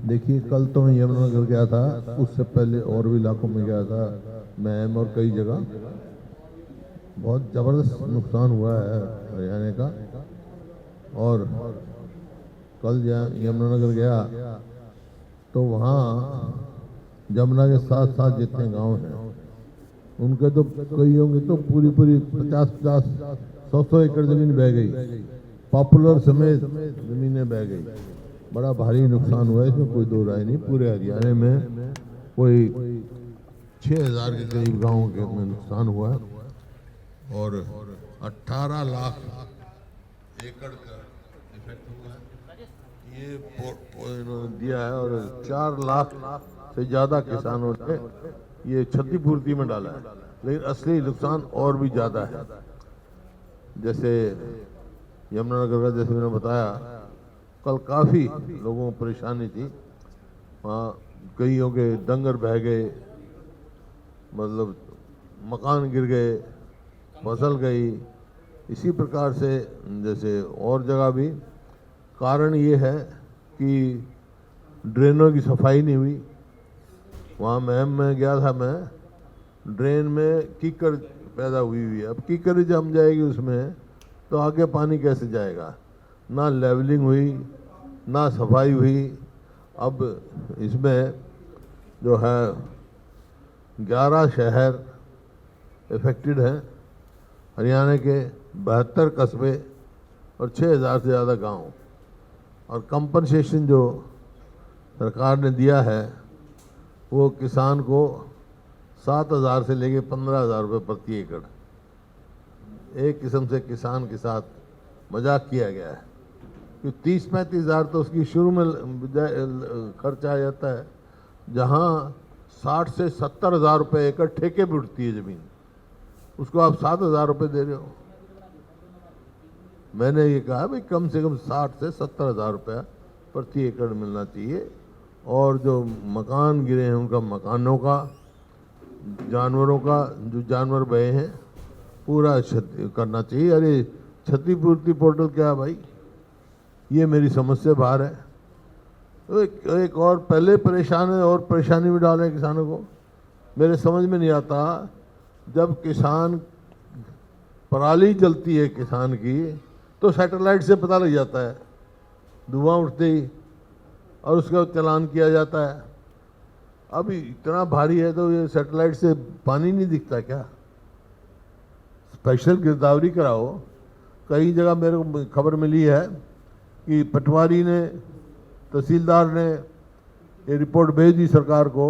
देखिए, कल तो मैं यमुनानगर गया था, उससे पहले और भी इलाकों में गया था, मैम और कई जगह। बहुत ज़बरदस्त नुकसान हुआ है हरियाणा का। और कल यमुनानगर गया तो वहाँ जमुना के साथ साथ जितने गांव हैं उनके तो कई होंगे तो पूरी पूरी 50-50, 100-100 एकड़ जमीन बह गई, पॉपुलर समेत जमीनें बह गई। बड़ा भारी नुकसान हुआ है, इसमें कोई दो राय नहीं। पूरे हरियाणा में कोई 6,000 के करीब गांवों के में नुकसान हुआ है और 18 लाख एकड़ का इफेक्ट हुआ है। ये इन्होंने दिया है और 4 लाख से ज़्यादा किसानों ने ये क्षतिपूर्ति में डाला है। लेकिन असली नुकसान और भी ज़्यादा है। जैसे यमुनानगर का, जैसे मैंने बताया, कल काफ़ी लोगों को परेशानी थी। वहाँ कईयों के डंगर बह गए, मतलब मकान गिर गए, फसल गई। इसी प्रकार से जैसे और जगह भी कारण ये है कि ड्रेनों की सफाई नहीं हुई। वहाँ मैम में गया था मैं, ड्रेन में कीकर पैदा हुई है। अब कीकर जम जाएगी उसमें तो आगे पानी कैसे जाएगा? ना लेवलिंग हुई, ना सफाई हुई। अब इसमें जो है 11 शहर इफेक्टेड हैं, हरियाणा के 72 कस्बे और 6,000 से ज़्यादा गांव। और कंपनसेशन जो सरकार ने दिया है वो किसान को 7,000 से लेके 15,000 रुपये प्रति एकड़। एक किस्म से किसान के साथ मजाक किया गया है कि 30-35 हज़ार तो उसकी शुरू में खर्चा आ जाता है, जहां 60 से 70 हज़ार रुपये एकड़ ठेके पे उठती है ज़मीन, उसको आप 7,000 रुपये दे रहे हो। मैंने ये कहा भाई कम से कम 60 से 70 हज़ार रुपया प्रति एकड़ मिलना चाहिए। और जो मकान गिरे हैं उनका मकानों का, जानवरों का, जो जानवर बहे हैं, पूरा करना चाहिए। अरे क्षतिपूर्ति पोर्टल क्या है भाई? ये मेरी समझ से बाहर है। तो एक और पहले परेशान है और परेशानी में डाल रहे हैं किसानों को। मेरे समझ में नहीं आता, जब किसान पराली जलती है किसान की तो सैटेलाइट से पता लग जाता है, धुआं उठते ही, और उसका चालान किया जाता है। अब इतना भारी है तो ये सैटेलाइट से पानी नहीं दिखता क्या? स्पेशल गिरदावरी कराओ। कई जगह मेरे को खबर मिली है कि पटवारी ने, तहसीलदार ने ये रिपोर्ट भेज दी सरकार को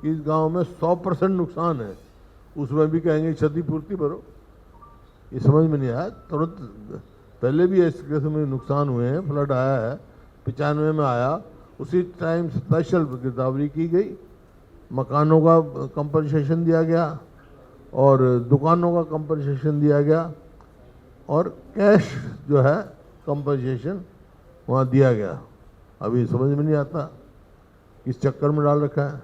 कि इस गांव में 100% नुकसान है, उसमें भी कहेंगे क्षतिपूर्ति भरो। ये समझ में नहीं आया। तुरंत पहले भी इस किस्म में नुकसान हुए हैं, फ्लड आया है, 95 में आया, उसी टाइम स्पेशल गिरदावरी की गई, मकानों का कंपनसेशन दिया गया और दुकानों का कंपनसेशन दिया गया और कैश जो है कंपनसेशन वहाँ दिया गया। अभी समझ में नहीं आता किस चक्कर में डाल रखा है।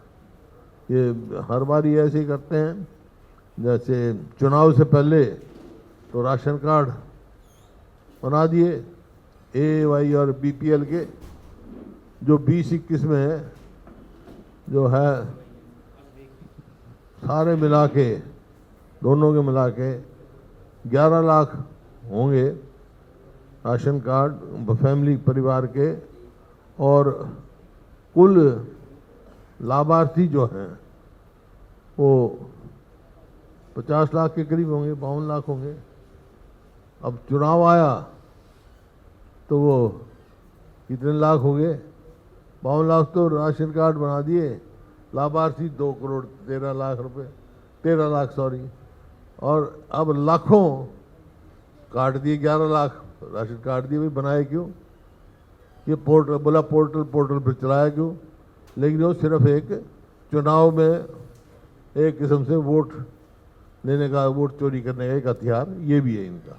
ये हर बार ये ऐसे ही करते हैं। जैसे चुनाव से पहले तो राशन कार्ड बना दिए AY और BPL के, जो 20-21 में है, जो है सारे मिला के, दोनों के मिला के 11 लाख होंगे राशन कार्ड फैमिली परिवार के। और कुल लाभार्थी जो हैं वो 50 लाख के करीब होंगे, 52 लाख होंगे। अब चुनाव आया तो वो कितने लाख हो गए? 52 लाख तो राशन कार्ड बना दिए, लाभार्थी 2 करोड़ 13 लाख रुपए, 13 लाख सॉरी। और अब लाखों काट दिए, 11 लाख राशन काट दिए। भाई बनाए क्यों? ये पोर्टल बोला, पोर्टल पर चलाया क्यों? लेकिन वो सिर्फ एक चुनाव में एक किस्म से वोट लेने का, वोट चोरी करने का एक हथियार ये भी है इनका।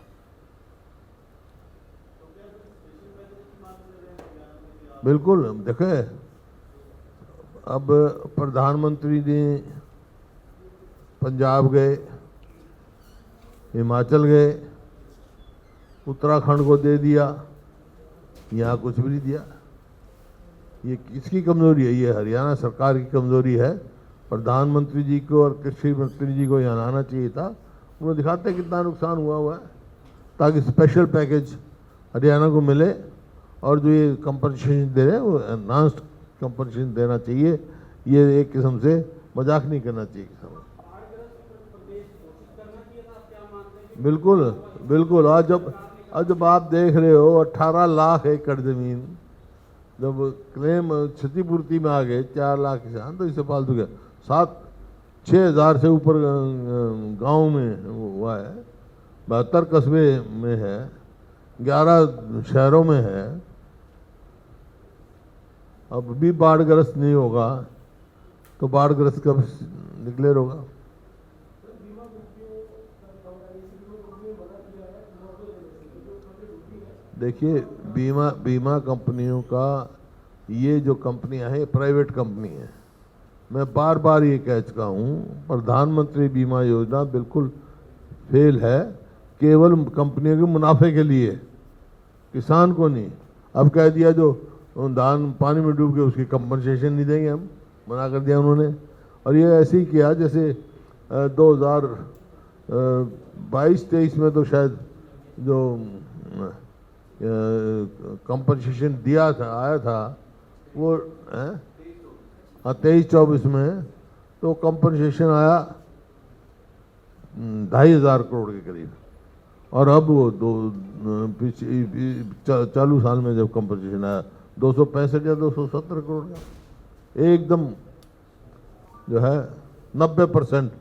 बिल्कुल। देखें, अब प्रधानमंत्री ने पंजाब गए, हिमाचल गए, उत्तराखंड को दे दिया, यहाँ कुछ भी नहीं दिया। ये किसकी कमजोरी है? ये हरियाणा सरकार की कमजोरी है। प्रधानमंत्री जी को और कृषि मंत्री जी को यहाँ आना चाहिए था। वो दिखाते कितना नुकसान हुआ है, ताकि स्पेशल पैकेज हरियाणा को मिले और जो ये कंपनसेशन दे रहे हैं वो एनहांस्ड कंपनसेशन देना चाहिए। ये एक किस्म से मजाक नहीं करना चाहिए किसानों। बिल्कुल बिल्कुल। आज जब आप देख रहे हो 18 लाख एकड़ जमीन जब क्लेम क्षतिपूर्ति में आ गए, 4 लाख किसान, तो इससे फालतू गया। 6,000 से ऊपर गांव में हुआ है, 72 कस्बे में है, 11 शहरों में है। अब भी बाढ़ग्रस्त नहीं होगा तो बाढ़ग्रस्त कब डिक्लेयर होगा? देखिए, बीमा कंपनियों का, ये जो कंपनियां हैं प्राइवेट कंपनी है। मैं बार बार ये कह चुका हूँ, प्रधानमंत्री बीमा योजना बिल्कुल फेल है, केवल कंपनियों के मुनाफे के लिए, किसान को नहीं। अब कह दिया जो धान पानी में डूब के उसकी कंपनसेशन नहीं देंगे, हम मना कर दिया उन्होंने। और ये ऐसे ही किया जैसे 2022-23 में तो शायद जो कंपनसेशन दिया था, आया था वो 23-24 में तो कंपनसेशन आया 2,500 करोड़ के करीब। और अब वो चालू साल में जब कंपनसेशन आया 265 या 270 करोड़ का, एकदम जो है 90%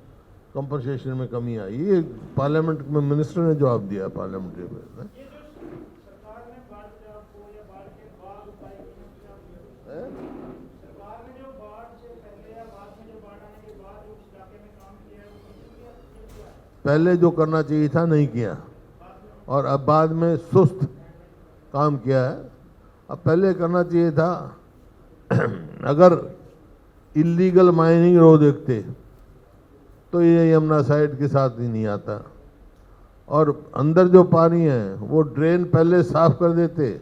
कंपनसेशन में कमी आई। ये पार्लियामेंट में मिनिस्टर ने जवाब दिया पार्लियामेंट्री में। पहले जो करना चाहिए था नहीं किया, और अब बाद में सुस्त काम किया है। अब पहले करना चाहिए था अगर इलीगल माइनिंग रो देखते तो ये यमुना साइड के साथ ही नहीं आता, और अंदर जो पानी है वो ड्रेन पहले साफ कर देते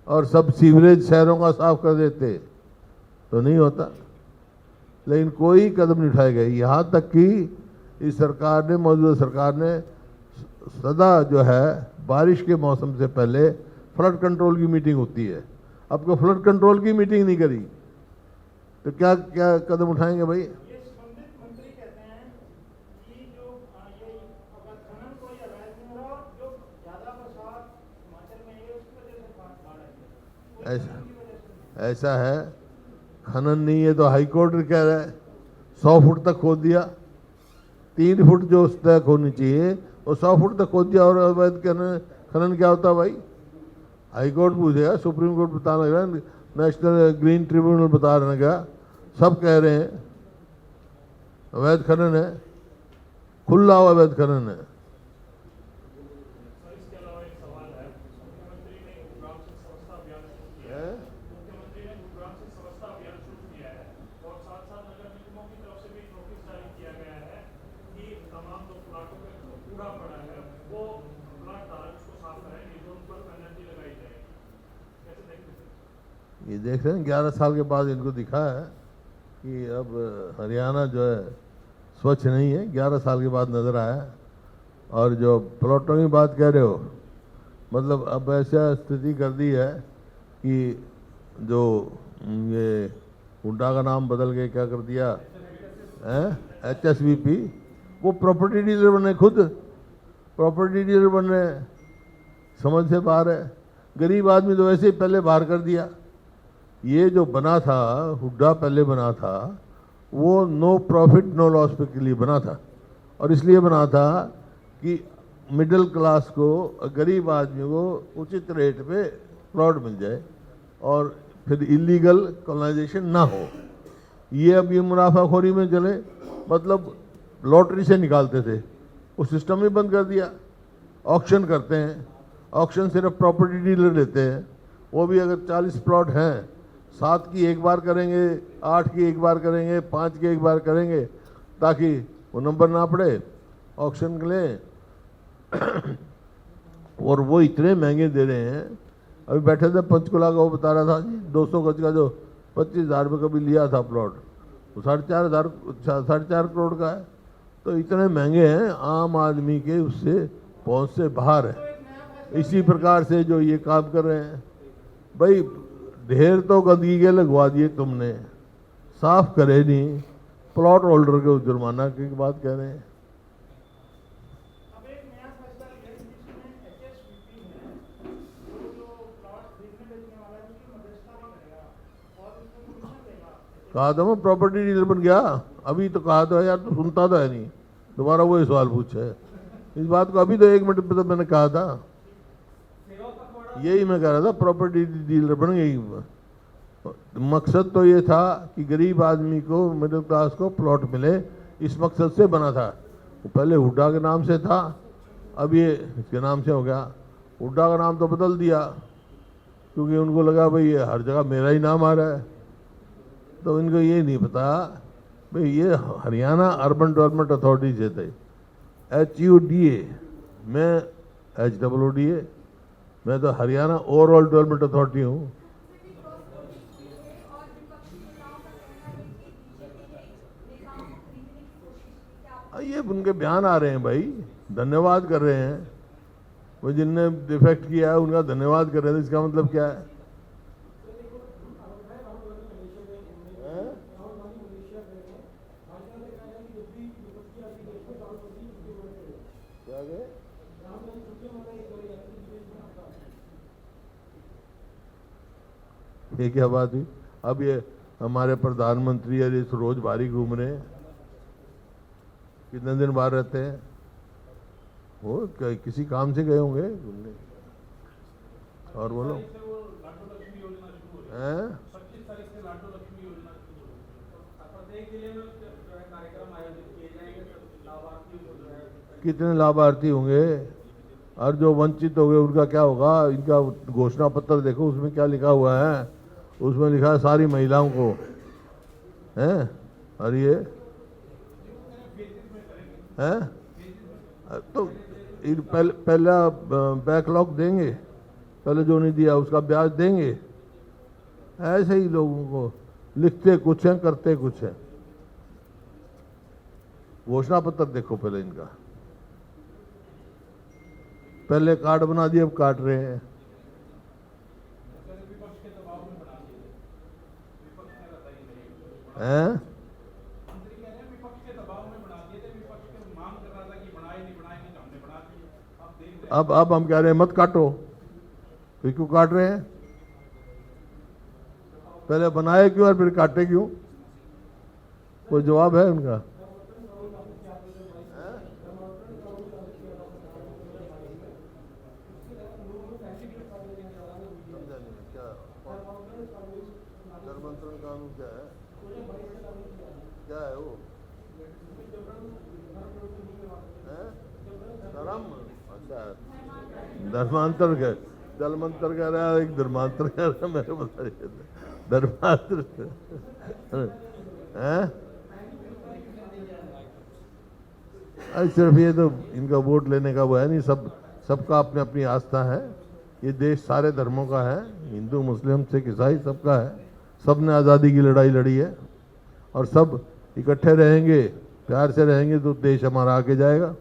और सब सीवरेज शहरों का साफ कर देते तो नहीं होता। लेकिन कोई कदम नहीं उठाए गए। यहाँ तक कि इस सरकार ने, मौजूदा सरकार ने सदा जो है बारिश के मौसम से पहले फ्लड कंट्रोल की मीटिंग होती है। अब को फ्लड कंट्रोल की मीटिंग नहीं करी तो क्या क्या कदम उठाएंगे भाई? ऐसा है, खनन नहीं है तो हाई कोर्ट कह रहा है 100 फुट तक खोद दिया, 3 फुट जो उस तक होनी चाहिए वो 100 फुट तक खोद दिया। और अवैध खनन क्या होता भाई? हाई कोर्ट पूछेगा, सुप्रीम कोर्ट बताना लगा, नेशनल ग्रीन ट्रिब्यूनल बता रहे क्या, सब कह रहे हैं अवैध खनन है, खुला हुआ अवैध खनन है। ये देख रहे हैं 11 साल के बाद इनको दिखा है कि अब हरियाणा जो है स्वच्छ नहीं है, 11 साल के बाद नज़र आया। और जो प्लॉटों की बात कह रहे हो, मतलब अब ऐसा स्थिति कर दी है कि जो ये हुड्डा का नाम बदल के क्या कर दिया है, HSBP, वो प्रॉपर्टी डीलर बने, खुद प्रॉपर्टी डीलर बन रहे हैं, समझ से बाहर है। गरीब आदमी तो वैसे ही पहले बाहर कर दिया। ये जो बना था, हुड्डा पहले बना था, वो नो प्रॉफिट नो लॉस पे के लिए बना था, और इसलिए बना था कि मिडिल क्लास को, गरीब आदमी को उचित रेट पे प्लॉट मिल जाए और फिर इलीगल कॉलोनाइजेशन ना हो। ये अब ये मुनाफाखोरी में चले, मतलब लॉटरी से निकालते थे, वो सिस्टम ही बंद कर दिया। ऑक्शन करते हैं, ऑक्शन सिर्फ प्रॉपर्टी डीलर लेते हैं, वो भी अगर 40 प्लॉट हैं, 7 की एक बार करेंगे, 8 की एक बार करेंगे, 5 की एक बार करेंगे, ताकि वो नंबर ना पड़े, ऑक्शन के लिए। और वो इतने महंगे दे रहे हैं अभी बैठे थे पंचकुला का, वो बता रहा था जी 200 गज का जो 25,000 रुपये कभी लिया था प्लॉट, वो 4.5 करोड़ का है। तो इतने महंगे हैं, आम आदमी के उससे पहुंच से बाहर है। इसी प्रकार से जो ये काम कर रहे हैं भाई, ढेर तो गंदगी के लगवा दिए तुमने, साफ करे नहीं, प्लॉट होल्डर के जुर्माना की बात कह रहे हैं। कहा था मैं प्रॉपर्टी डीलर बन गया, अभी तो कहा तो है यार, तो सुनता तो है नहीं, दोबारा वही सवाल पूछे इस बात को। अभी तो 1 मिनट में तो मैंने कहा था, यही मैं कह रहा था, प्रॉपर्टी डीलर बन गई। मकसद तो ये था कि गरीब आदमी को, मिडिल क्लास को प्लॉट मिले, इस मकसद से बना था। वो पहले हुड्डा के नाम से था, अब ये इसके नाम से हो गया। हुड्डा का नाम तो बदल दिया क्योंकि उनको लगा भाई ये हर जगह मेरा ही नाम आ रहा है, तो इनको ये नहीं पता भाई ये हरियाणा अर्बन डेवलपमेंट अथॉरिटी से थे, HUDA, मैं HOODA, मैं तो हरियाणा ओवरऑल डेवलपमेंट अथॉरिटी हूँ। ये उनके बयान आ रहे हैं भाई, धन्यवाद कर रहे हैं वो, जिनने डिफेक्ट किया है उनका धन्यवाद कर रहे हैं, इसका मतलब क्या है? ये क्या बात हुई? अब ये हमारे प्रधानमंत्री अरे रोज बाहरी घूम रहे हैं, कितने दिन बाहर रहते हैं वो? किसी काम से गए होंगे घूमने। और बोलो हैं? कितने लाभार्थी होंगे, और जो वंचित हो गए उनका क्या होगा? इनका घोषणा पत्र देखो, उसमें क्या लिखा हुआ है? उसमें लिखा है सारी महिलाओं को हैं, और ये हैं तो पहला बैकलॉग देंगे, पहले जो नहीं दिया उसका ब्याज देंगे। ऐसे ही लोगों को लिखते कुछ हैं, करते कुछ हैं। घोषणा पत्र देखो पहले इनका, पहले कार्ड बना दिए, अब काट रहे हैं। हैं? अब हम कह रहे हैं मत काटो, फिर क्यों काट रहे हैं? पहले बनाए क्यों और फिर काटे क्यों? कोई जवाब है उनका? कानून क्या है? क्या है वो? धर्म? अच्छा, धर्मांतर का, जलमंत्र कह रहा है, एक धर्मांतर कह रहा है, मेरे बता धर्मांतर है। सिर्फ ये तो इनका वोट लेने का वो है नहीं, सबका अपनी अपनी आस्था है। ये देश सारे धर्मों का है, हिंदू मुस्लिम सिख ईसाई सबका है, सब ने आज़ादी की लड़ाई लड़ी है, और सब इकट्ठे रहेंगे, प्यार से रहेंगे तो देश हमारा आगे जाएगा।